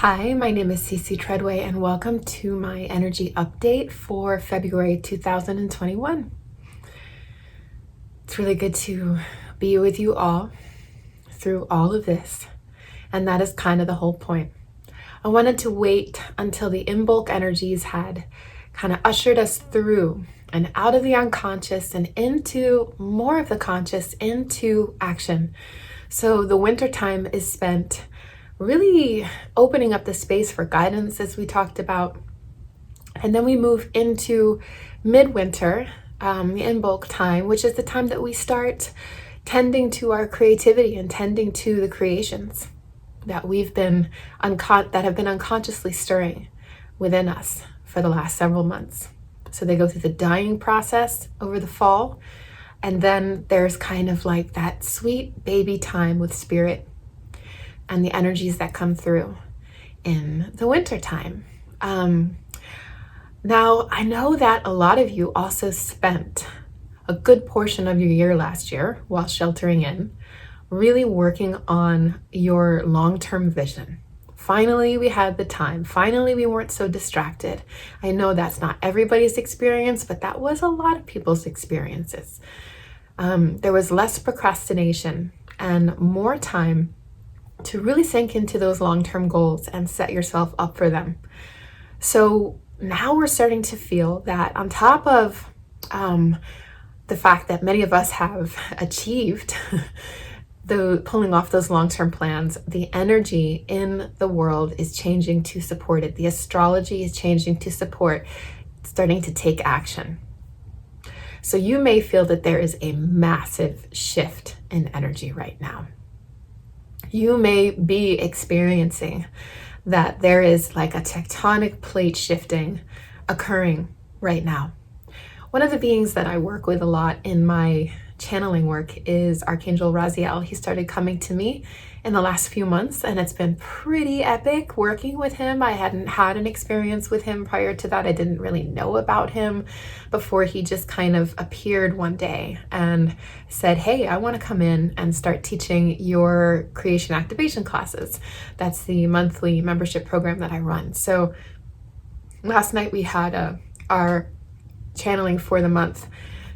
Hi, my name is Cece Treadway, and welcome to my energy update for February 2021. It's really good to be with you all through all of this, and that is kind of the whole point. I wanted to wait until the in-bulk energies had kind of ushered us through and out of the unconscious and into more of the conscious, into action. So the winter time is spent really opening up the space for guidance, as we talked about. And then we move into midwinter, the in-bulk time, which is the time that we start tending to our creativity and tending to the creations that that have been unconsciously stirring within us for the last several months. So they go through the dying process over the fall, and then there's kind of like that sweet baby time with spirit and the energies that come through in the winter time. Now, I know that a lot of you also spent a good portion of your year last year while sheltering in, really working on your long-term vision. Finally, we had the time. Finally, we weren't so distracted. I know that's not everybody's experience, but that was a lot of people's experiences. There was less procrastination and more time to really sink into those long-term goals and set yourself up for them. So now we're starting to feel that on top of the fact that many of us have achieved pulling off those long-term plans, the energy in the world is changing to support it. The astrology is changing to support, starting to take action. So you may feel that there is a massive shift in energy right now. You may be experiencing that there is like a tectonic plate shifting occurring right now. One of the beings that I work with a lot in my channeling work is Archangel Raziel. He started coming to me in the last few months, and it's been pretty epic working with him. I hadn't had an experience with him prior to that. I didn't really know about him before he just kind of appeared one day and said, hey, I want to come in and start teaching your creation activation classes. That's the monthly membership program that I run. So last night we had our channeling for the month.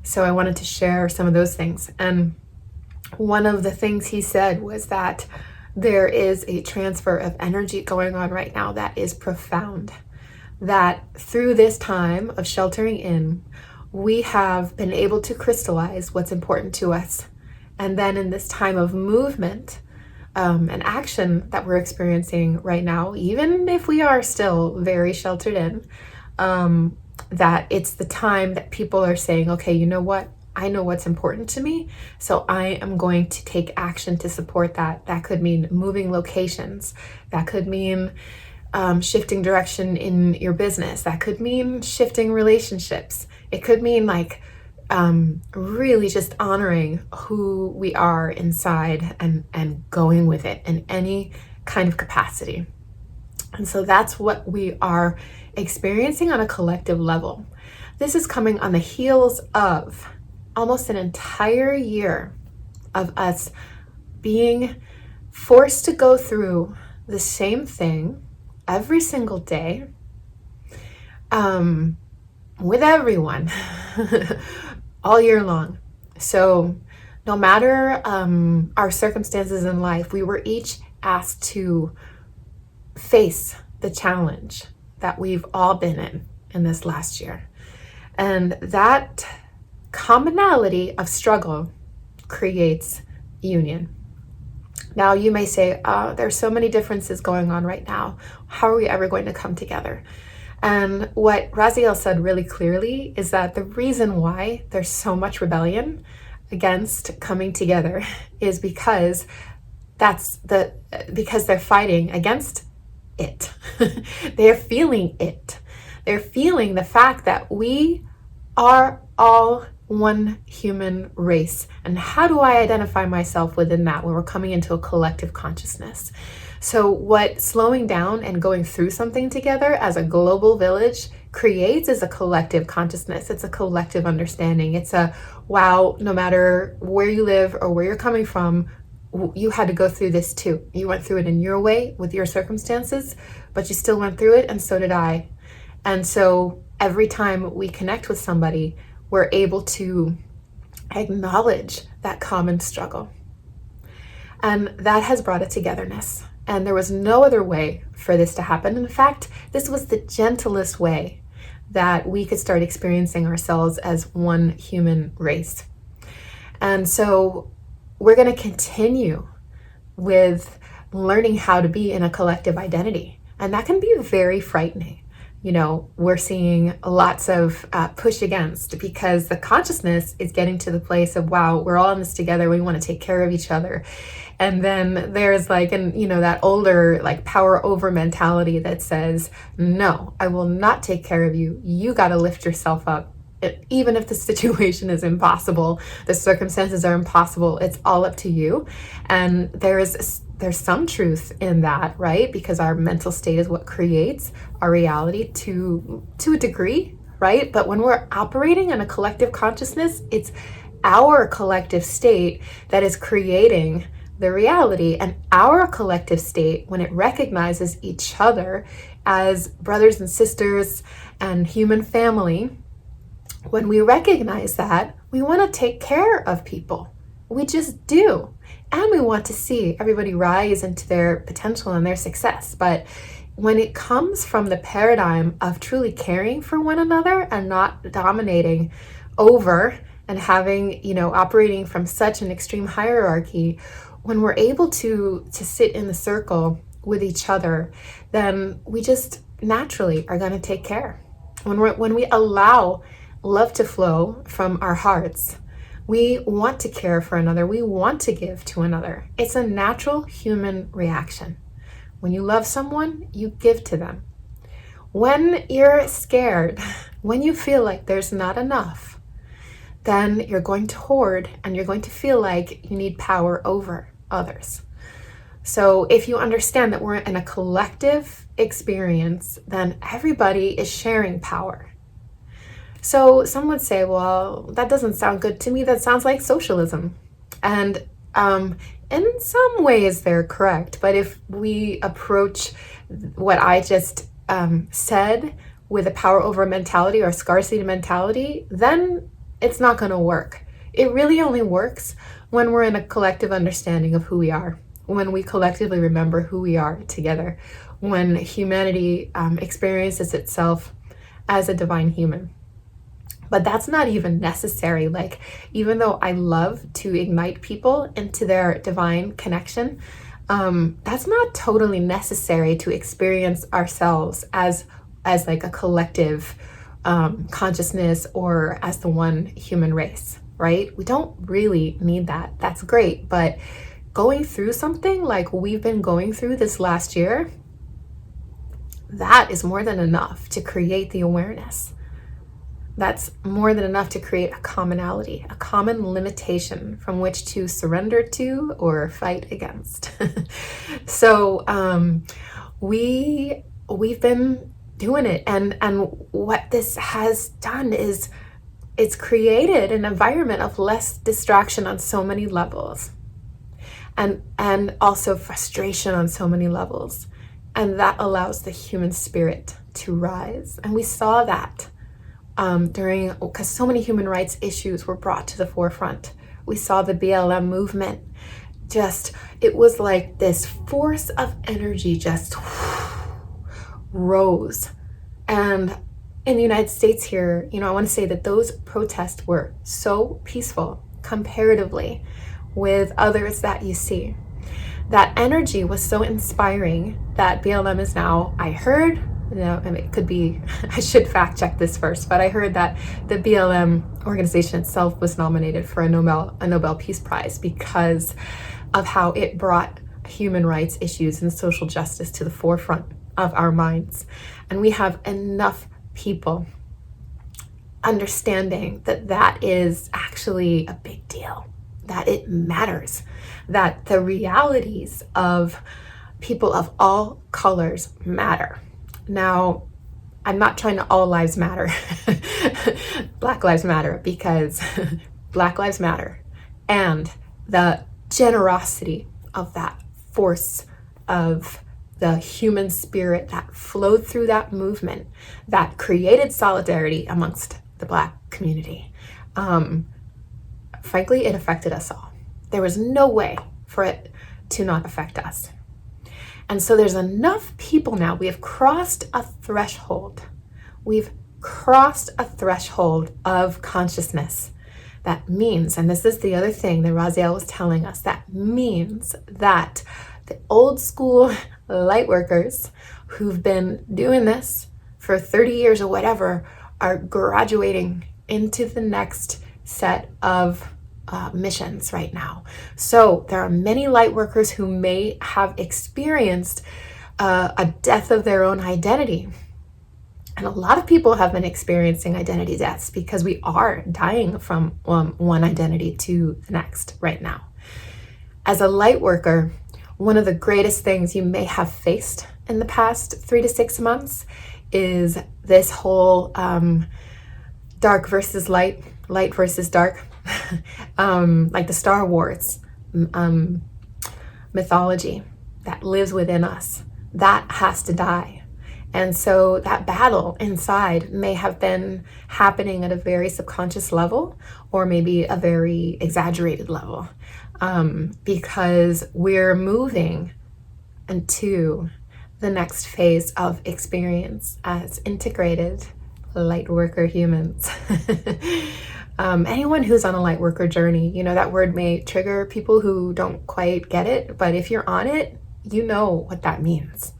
So I wanted to share some of those things. And one of the things he said was that there is a transfer of energy going on right now that is profound. That through this time of sheltering in, we have been able to crystallize what's important to us. And then in this time of movement and action that we're experiencing right now, even if we are still very sheltered in, that it's the time that people are saying, okay, you know what? I know what's important to me, so I am going to take action to support that. That could mean moving locations. That could mean shifting direction in your business. That could mean shifting relationships. It could mean like really just honoring who we are inside and going with it in any kind of capacity. And so that's what we are experiencing on a collective level. This is coming on the heels of almost an entire year of us being forced to go through the same thing every single day with everyone all year long. So no matter our circumstances in life, we were each asked to face the challenge that we've all been in this last year. And that commonality of struggle creates union. Now you may say, there's so many differences going on right now. How are we ever going to come together? And what Raziel said really clearly is that the reason why there's so much rebellion against coming together is because they're fighting against it. They're feeling it. They're feeling the fact that we are all one human race. And how do I identify myself within that when we're coming into a collective consciousness? So what slowing down and going through something together as a global village creates is a collective consciousness. It's a collective understanding. It's a, wow, no matter where you live or where you're coming from, you had to go through this too. You went through it in your way with your circumstances, but you still went through it, and so did I. And so every time we connect with somebody, we're able to acknowledge that common struggle. And that has brought a togetherness. And there was no other way for this to happen. In fact, this was the gentlest way that we could start experiencing ourselves as one human race. And so we're going to continue with learning how to be in a collective identity. And that can be very frightening. You know, we're seeing lots of push against, because the consciousness is getting to the place of, wow, we're all in this together. We want to take care of each other. And then there's like, that older like power over mentality that says, no, I will not take care of you. You got to lift yourself up. Even if the situation is impossible, the circumstances are impossible, it's all up to you. And there's some truth in that, right? Because our mental state is what creates our reality to a degree, right? But when we're operating in a collective consciousness, it's our collective state that is creating the reality. And our collective state, when it recognizes each other as brothers and sisters and human family, when we recognize that, we want to take care of people. We just do. And we want to see everybody rise into their potential and their success. But when it comes from the paradigm of truly caring for one another and not dominating over and having, operating from such an extreme hierarchy, when we're able to sit in the circle with each other, then we just naturally are going to take care. When we allow love to flow from our hearts, we want to care for another. We want to give to another. It's a natural human reaction. When you love someone, you give to them. When you're scared, when you feel like there's not enough, then you're going to hoard and you're going to feel like you need power over others. So if you understand that we're in a collective experience, then everybody is sharing power. So some would say, well, that doesn't sound good to me. That sounds like socialism. And in some ways they're correct. But if we approach what I just said with a power over mentality or scarcity mentality, then it's not going to work. It really only works when we're in a collective understanding of who we are, when we collectively remember who we are together, when humanity experiences itself as a divine human. But that's not even necessary. Like, even though I love to ignite people into their divine connection, that's not totally necessary to experience ourselves as like a collective consciousness or as the one human race, right? We don't really need that. That's great. But going through something like we've been going through this last year, that is more than enough to create the awareness. That's more than enough to create a commonality, a common limitation from which to surrender to or fight against. So we've been doing it, and what this has done is it's created an environment of less distraction on so many levels, and also frustration on so many levels, and that allows the human spirit to rise. And we saw that because so many human rights issues were brought to the forefront. We saw the BLM movement, it was like this force of energy just rose. And in the United States here, I want to say that those protests were so peaceful comparatively with others that you see. That energy was so inspiring that BLM is now, I heard, and it could be, I should fact check this first, but I heard that the BLM organization itself was nominated for a Nobel Peace Prize because of how it brought human rights issues and social justice to the forefront of our minds. And we have enough people understanding that that is actually a big deal, that it matters, that the realities of people of all colors matter. Now, I'm not trying to all lives matter. Black lives matter, because Black lives matter. And the generosity of that force of the human spirit that flowed through that movement that created solidarity amongst the Black community. Frankly, it affected us all. There was no way for it to not affect us. And so there's enough people now. We have crossed a threshold. We've crossed a threshold of consciousness. That means, and this is the other thing that Raziel was telling us, that means that the old school light workers who've been doing this for 30 years or whatever are graduating into the next set of missions right now. So there are many light workers who may have experienced a death of their own identity. And a lot of people have been experiencing identity deaths because we are dying from one identity to the next right now. As a light worker, one of the greatest things you may have faced in the past 3 to 6 months is this whole dark versus light, light versus dark, like the Star Wars mythology that lives within us. That has to die. And so that battle inside may have been happening at a very subconscious level, or maybe a very exaggerated level, because we're moving into the next phase of experience as integrated light worker humans. Anyone who's on a light worker journey, you know, that word may trigger people who don't quite get it, but if you're on it, you know what that means.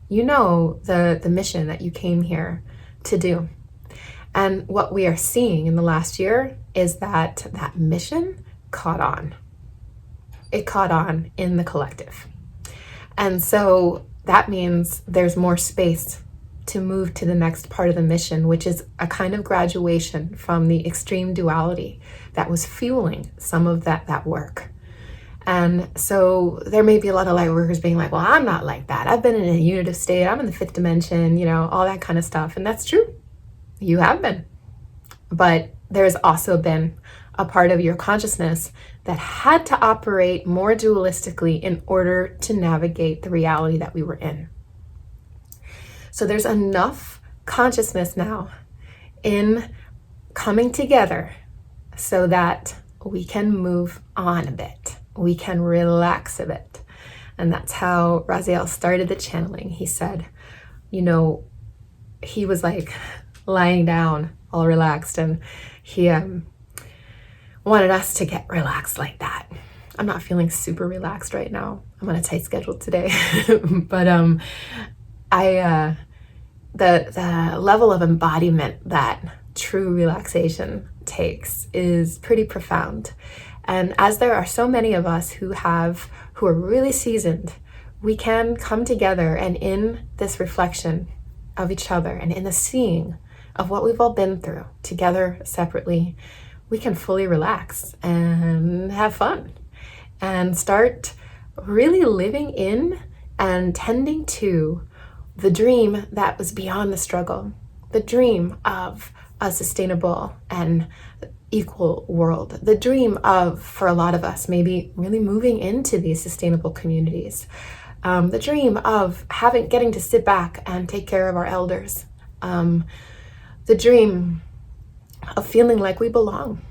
You know the mission that you came here to do. And what we are seeing in the last year is that that mission caught on. It caught on in the collective. And so that means there's more space to move to the next part of the mission, which is a kind of graduation from the extreme duality that was fueling some of that work. And so there may be a lot of light workers being like, well, I'm not like that. I've been in a unitive state. I'm in the 5th dimension, you know, all that kind of stuff. And that's true. You have been. But there's also been a part of your consciousness that had to operate more dualistically in order to navigate the reality that we were in. So there's enough consciousness now in coming together so that we can move on a bit. We can relax a bit. And that's how Raziel started the channeling. He said, you know, he was like lying down all relaxed, and he wanted us to get relaxed like that. I'm not feeling super relaxed right now. I'm on a tight schedule today. But the level of embodiment that true relaxation takes is pretty profound. And as there are so many of us who are really seasoned, we can come together, and in this reflection of each other and in the seeing of what we've all been through together separately, we can fully relax and have fun and start really living in and tending to the dream that was beyond the struggle, the dream of a sustainable and equal world, the dream of, for a lot of us, maybe really moving into these sustainable communities, the dream of getting to sit back and take care of our elders, the dream of feeling like we belong,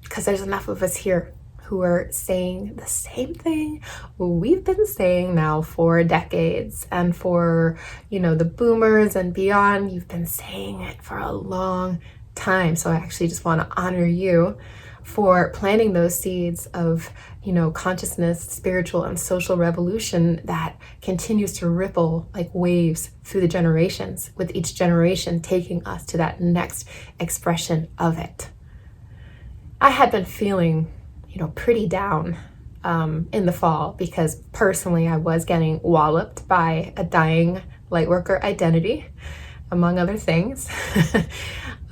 because there's enough of us here who are saying the same thing we've been saying now for decades, and for, you know, the boomers and beyond, you've been saying it for a long time. So I actually just want to honor you for planting those seeds of, you know, consciousness, spiritual and social revolution that continues to ripple like waves through the generations, with each generation taking us to that next expression of it. I had been feeling, you know, pretty down in the fall, because personally I was getting walloped by a dying lightworker identity, among other things.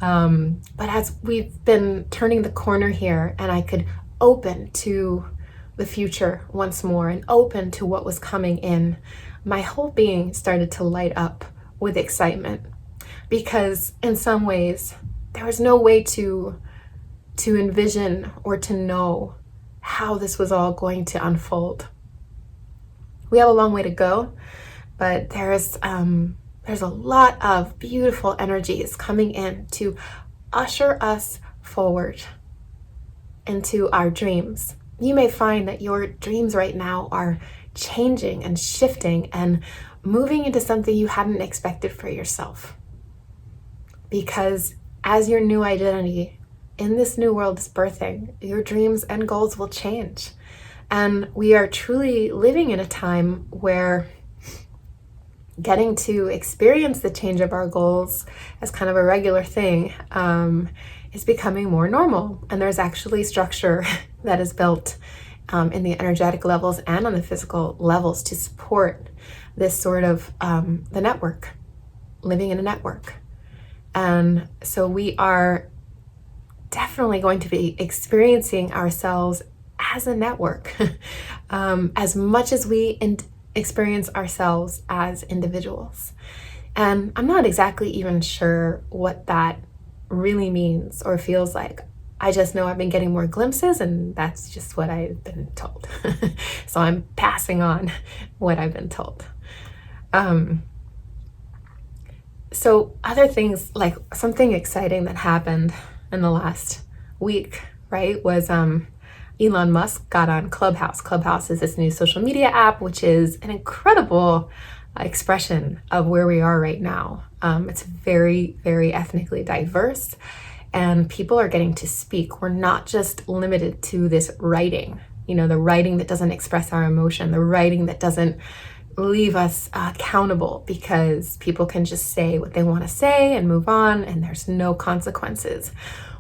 But as we've been turning the corner here, and I could open to the future once more and open to what was coming in, my whole being started to light up with excitement, because in some ways there was no way to envision or to know how this was all going to unfold. We have a long way to go, but there's a lot of beautiful energies coming in to usher us forward into our dreams. You may find that your dreams right now are changing and shifting and moving into something you hadn't expected for yourself. Because as your new identity in this new world is birthing, your dreams and goals will change. And we are truly living in a time where getting to experience the change of our goals as kind of a regular thing is becoming more normal. And there's actually structure that is built in the energetic levels and on the physical levels to support this sort of the network, living in a network. And so we are definitely going to be experiencing ourselves as a network as much as we experience ourselves as individuals. And I'm not exactly even sure what that really means or feels like. I just know I've been getting more glimpses, and that's just what I've been told. So I'm passing on what I've been told. So other things, like something exciting that happened in the last week, right, was Elon Musk got on Clubhouse. Clubhouse is this new social media app, which is an incredible expression of where we are right now. It's very, very ethnically diverse, and people are getting to speak. We're not just limited to this writing, the writing that doesn't express our emotion, the writing that doesn't leave us accountable, because people can just say what they want to say and move on, and there's no consequences.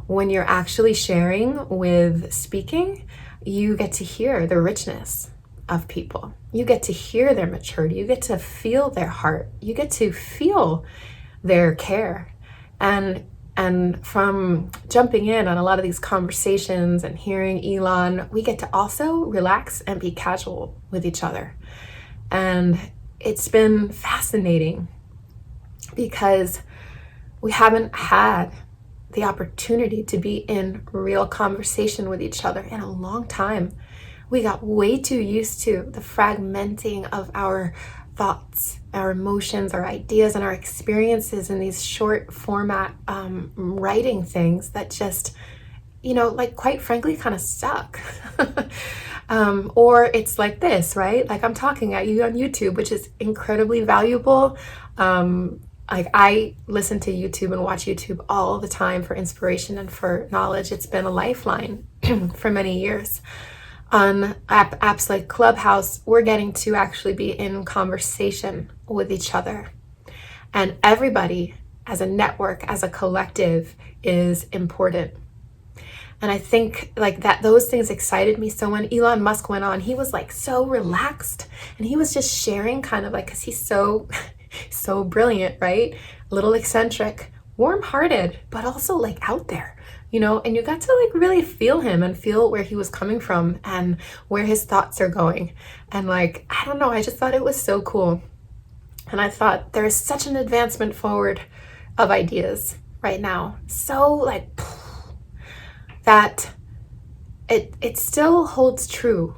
When you're actually sharing with speaking, you get to hear the richness of people. You get to hear their maturity. You get to feel their heart. You get to feel their care. And from jumping in on a lot of these conversations and hearing Elon, we get to also relax and be casual with each other. And it's been fascinating because we haven't had the opportunity to be in real conversation with each other in a long time. We got way too used to the fragmenting of our thoughts, our emotions, our ideas, and our experiences in these short format writing things that just, quite frankly, kind of suck. Or it's like this, right? Like I'm talking at you on YouTube, which is incredibly valuable. I listen to YouTube and watch YouTube all the time for inspiration and for knowledge. It's been a lifeline for many years. On apps like Clubhouse, we're getting to actually be in conversation with each other. And everybody as a network, as a collective, is important. And I think those things excited me. So when Elon Musk went on, he was so relaxed, and he was just sharing because he's so brilliant, right? A little eccentric, warm-hearted, but also out there, and you got to really feel him and feel where he was coming from and where his thoughts are going. And I don't know, I just thought it was so cool. And I thought there's such an advancement forward of ideas right now. So that it still holds true,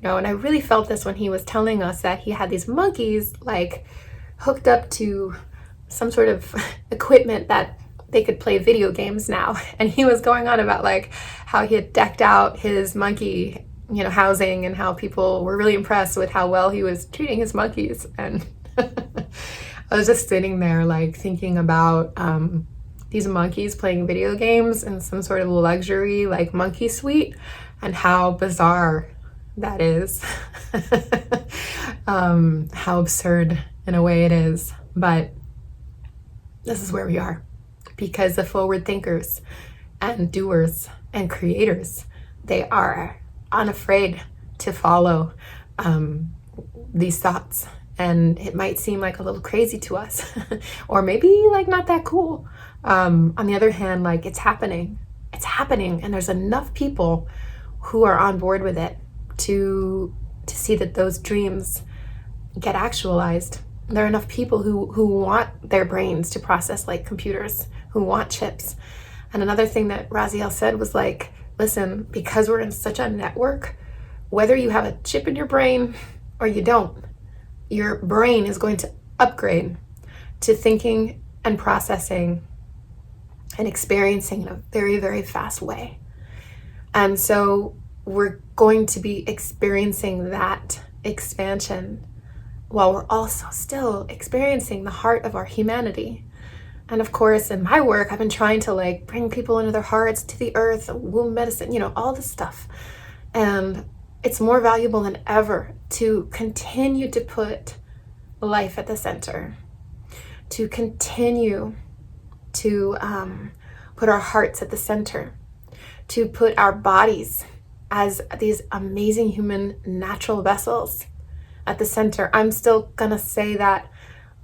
and I really felt this when he was telling us that he had these monkeys hooked up to some sort of equipment that they could play video games now. And he was going on about how he had decked out his monkey, housing, and how people were really impressed with how well he was treating his monkeys. And I was just sitting there thinking about these monkeys playing video games in some sort of luxury monkey suite, and how bizarre that is. How absurd in a way it is. But this is where we are, because the forward thinkers and doers and creators, they are unafraid to follow these thoughts. And it might seem a little crazy to us or maybe not that cool. On the other hand, it's happening, and there's enough people who are on board with it to see that those dreams get actualized. There are enough people who want their brains to process like computers, who want chips. And another thing that Raziel said was listen, because we're in such a network, whether you have a chip in your brain or you don't, your brain is going to upgrade to thinking and processing and experiencing in a very, very fast way. And so we're going to be experiencing that expansion while we're also still experiencing the heart of our humanity. And of course, in my work, I've been trying to bring people into their hearts, to the earth, womb medicine, all this stuff. And it's more valuable than ever to continue to put life at the center, to continue to put our hearts at the center, to put our bodies as these amazing human natural vessels at the center. I'm still gonna say that,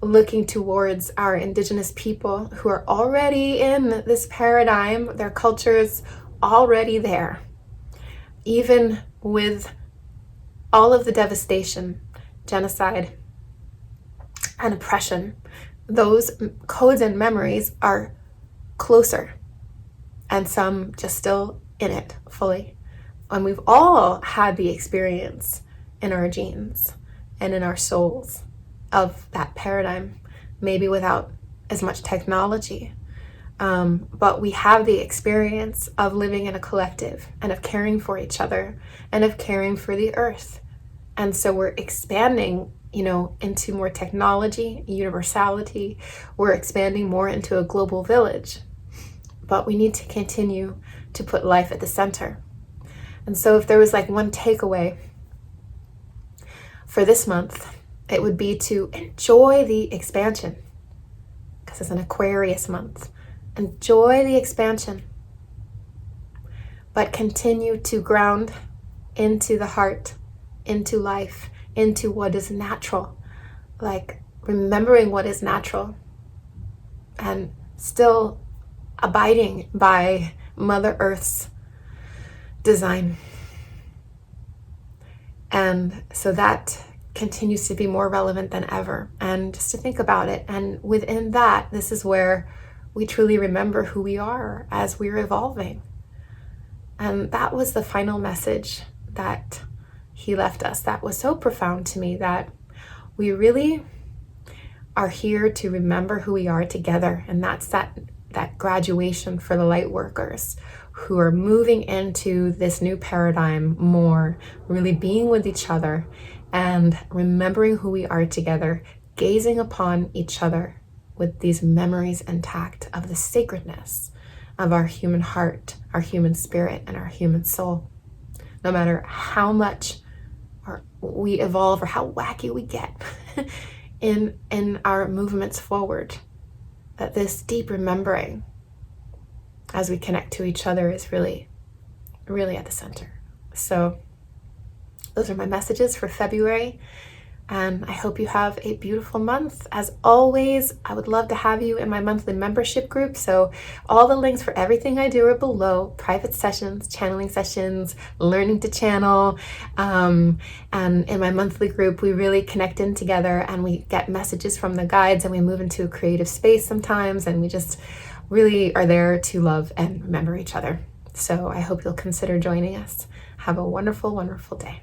looking towards our indigenous people who are already in this paradigm, their culture's already there. Even with all of the devastation, genocide, and oppression, those codes and memories are closer, and some just still in it fully. And we've all had the experience in our genes and in our souls of that paradigm, maybe without as much technology. But we have the experience of living in a collective and of caring for each other and of caring for the earth. And so we're expanding, into more technology, universality. We're expanding more into a global village. But we need to continue to put life at the center. And so if there was one takeaway for this month, it would be to enjoy the expansion, because it's an Aquarius month. Enjoy the expansion, but continue to ground into the heart, into life, into what is natural, remembering what is natural and still abiding by Mother Earth's design. And so that continues to be more relevant than ever. And just to think about it, and within that, this is where we truly remember who we are as we're evolving. And that was the final message that he left us. That was so profound to me, that we really are here to remember who we are together. And that's that graduation for the light workers who are moving into this new paradigm more, really being with each other and remembering who we are together, gazing upon each other with these memories intact of the sacredness of our human heart, our human spirit, and our human soul. No matter how much we evolve or how wacky we get in our movements forward, that this deep remembering as we connect to each other is really, really at the center. So those are my messages for February, and I hope you have a beautiful month. As always, I would love to have you in my monthly membership group. So all the links for everything I do are below: private sessions, channeling sessions, learning to channel. And in my monthly group, we really connect in together and we get messages from the guides and we move into a creative space sometimes, and we just really are there to love and remember each other. So I hope you'll consider joining us. Have a wonderful, wonderful day.